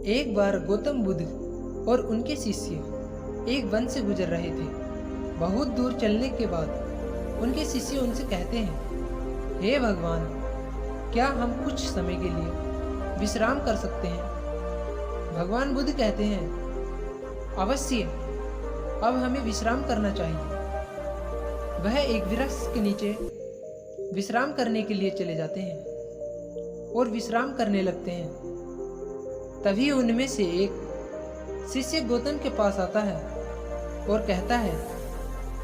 एक बार गौतम बुद्ध और उनके शिष्य एक वन से गुजर रहे थे। बहुत दूर चलने के बाद उनके शिष्य उनसे कहते हैं, हे भगवान, क्या हम कुछ समय के लिए विश्राम कर सकते हैं? भगवान बुद्ध कहते हैं, अवश्य, अब हमें विश्राम करना चाहिए। वह एक वृक्ष के नीचे विश्राम करने के लिए चले जाते हैं और विश्राम करने लगते हैं। तभी उनमें से एक शिष्य गौतम के पास आता है और कहता है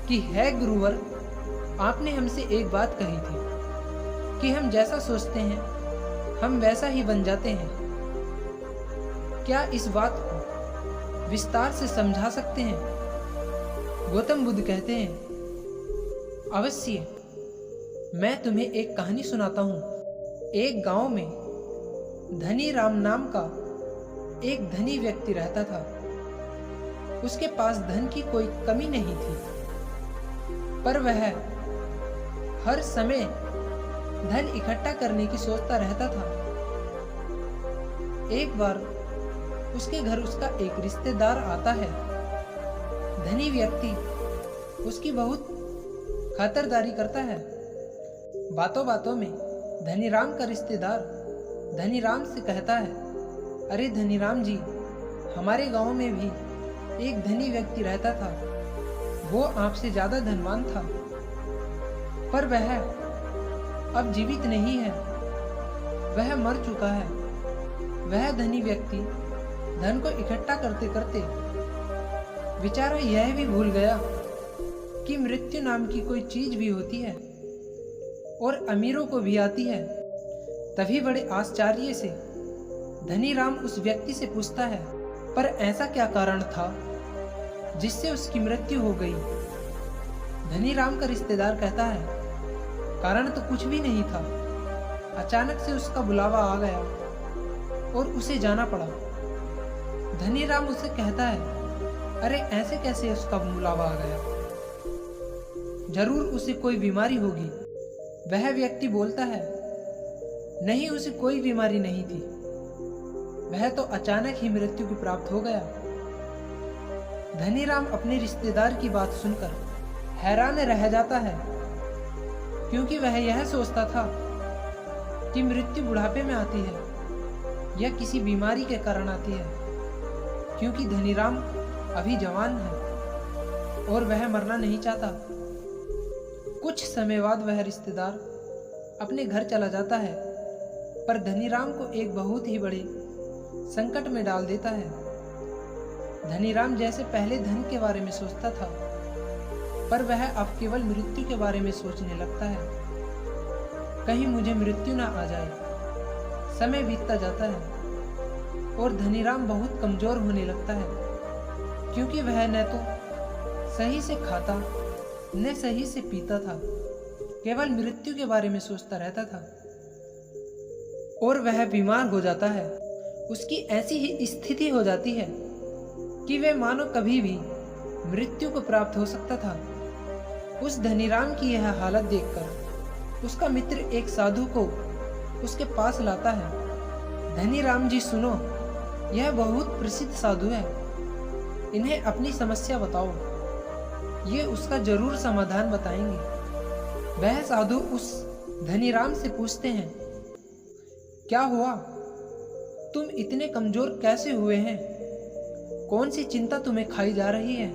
कि हे गुरुवर, आपने हमसे एक बात कही थी कि हम जैसा सोचते हैं हम वैसा ही बन जाते हैं। क्या इस बात को विस्तार से समझा सकते हैं? गौतम बुद्ध कहते हैं, अवश्य, मैं तुम्हें एक कहानी सुनाता हूँ। एक गांव में धनी राम नाम का एक धनी व्यक्ति रहता था। उसके पास धन की कोई कमी नहीं थी, पर वह हर समय धन इकट्ठा करने की सोचता रहता था। एक बार उसके घर उसका एक रिश्तेदार आता है। धनी व्यक्ति उसकी बहुत खातिरदारी करता है। बातों बातों में धनीराम का रिश्तेदार धनीराम से कहता है, अरे धनीराम जी, हमारे गांव में भी एक धनी व्यक्ति रहता था। वो आपसे ज्यादा धनवान था, पर वह अब जीवित नहीं है, वह मर चुका है। वह धनी व्यक्ति धन को इकट्ठा करते करते बेचारा यह भी भूल गया कि मृत्यु नाम की कोई चीज भी होती है और अमीरों को भी आती है। तभी बड़े आश्चर्य से धनीराम उस व्यक्ति से पूछता है, पर ऐसा क्या कारण था जिससे उसकी मृत्यु हो गई? धनीराम का रिश्तेदार कहता है, कारण तो कुछ भी नहीं था, अचानक से उसका बुलावा आ गया और उसे जाना पड़ा। धनीराम उसे कहता है, अरे ऐसे कैसे उसका बुलावा आ गया? जरूर उसे कोई बीमारी होगी। वह व्यक्ति बोलता है, नहीं, उसे कोई बीमारी नहीं थी, वह तो अचानक ही मृत्यु को प्राप्त हो गया। धनीराम अपने रिश्तेदार की बात सुनकर हैरान रह जाता है, क्योंकि वह यह सोचता था कि मृत्यु बुढ़ापे में आती है या किसी बीमारी के कारण आती है, क्योंकि धनीराम अभी जवान है और वह मरना नहीं चाहता। कुछ समय बाद वह रिश्तेदार अपने घर चला जाता है, पर धनीराम को एक बहुत ही बड़े संकट में डाल देता है। धनीराम जैसे पहले धन के बारे में सोचता था, पर वह अब केवल मृत्यु के बारे में सोचने लगता है। कहीं मुझे मृत्यु ना आ जाए। समय बीतता जाता है और धनीराम बहुत कमजोर होने लगता है, क्योंकि वह न तो सही से खाता न सही से पीता था, केवल मृत्यु के बारे में सोचता रहता था। और वह बीमार हो जाता है। उसकी ऐसी ही स्थिति हो जाती है कि वह मानो कभी भी मृत्यु को प्राप्त हो सकता था। उस धनीराम की यह हालत देखकर उसका मित्र एक साधु को उसके पास लाता है। धनीराम जी सुनो, यह बहुत प्रसिद्ध साधु है, इन्हें अपनी समस्या बताओ, ये उसका जरूर समाधान बताएंगे। वह साधु उस धनीराम से पूछते हैं, क्या हुआ? तुम इतने कमजोर कैसे हुए हैं? कौन सी चिंता तुम्हें खाई जा रही है?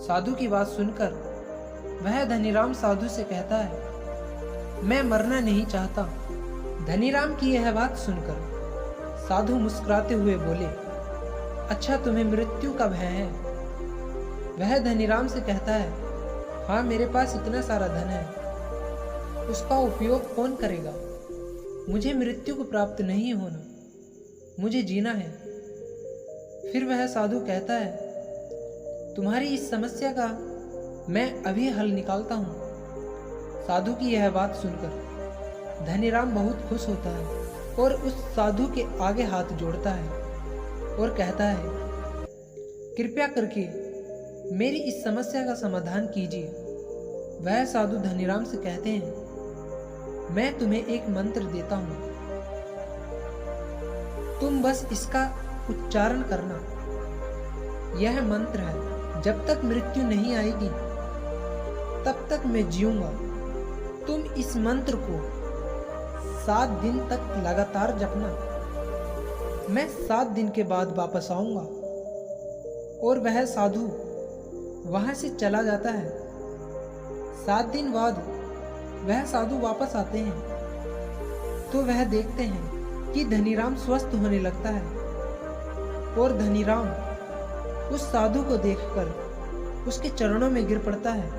साधु की बात सुनकर वह धनीराम साधु से कहता है, मैं मरना नहीं चाहता। धनीराम की यह बात सुनकर साधु मुस्कुराते हुए बोले, अच्छा, तुम्हें मृत्यु का भय है? वह धनीराम से कहता है, हाँ, मेरे पास इतना सारा धन है, उसका उपयोग कौन करेगा? मुझे मृत्यु को प्राप्त नहीं होना, मुझे जीना है। फिर वह साधु कहता है, तुम्हारी इस समस्या का मैं अभी हल निकालता हूँ। साधु की यह बात सुनकर धनीराम बहुत खुश होता है और उस साधु के आगे हाथ जोड़ता है और कहता है, कृपया करके मेरी इस समस्या का समाधान कीजिए। वह साधु धनीराम से कहते हैं, मैं तुम्हें एक मंत्र देता हूँ, तुम बस इसका उच्चारण करना। यह मंत्र है, जब तक मृत्यु नहीं आएगी तब तक मैं जीऊंगा। तुम इस मंत्र को 7 दिन तक लगातार जपना। मैं 7 दिन के बाद वापस आऊंगा। और वह साधु वहां से चला जाता है। 7 दिन बाद वह साधु वापस आते हैं तो वह देखते हैं कि धनीराम स्वस्थ होने लगता है। और धनीराम उस साधु को देखकर उसके चरणों में गिर पड़ता है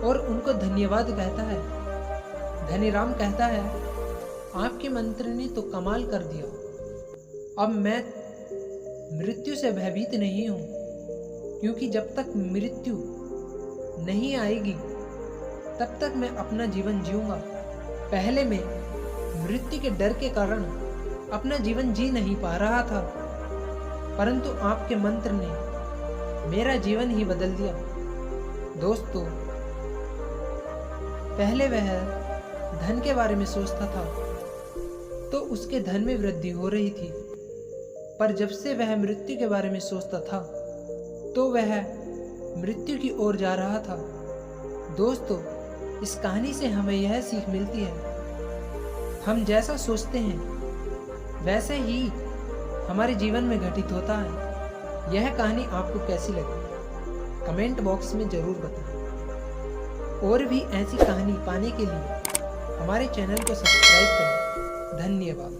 और उनको धन्यवाद कहता है। धनीराम कहता है, आपके मंत्र ने तो कमाल कर दिया। अब मैं मृत्यु से भयभीत नहीं हूँ, क्योंकि जब तक मृत्यु नहीं आएगी तब तक मैं अपना जीवन जीऊंगा। पहले मैं मृत्यु के डर के कारण अपना जीवन जी नहीं पा रहा था, परंतु आपके मंत्र ने मेरा जीवन ही बदल दिया। दोस्तों, पहले वह धन के बारे में सोचता था तो उसके धन में वृद्धि हो रही थी, पर जब से वह मृत्यु के बारे में सोचता था तो वह मृत्यु की ओर जा रहा था। दोस्तों, इस कहानी से हमें यह सीख मिलती है, हम जैसा सोचते हैं वैसे ही हमारे जीवन में घटित होता है। यह कहानी आपको कैसी लगी कमेंट बॉक्स में ज़रूर बताएं। और भी ऐसी कहानी पाने के लिए हमारे चैनल को सब्सक्राइब करें। धन्यवाद।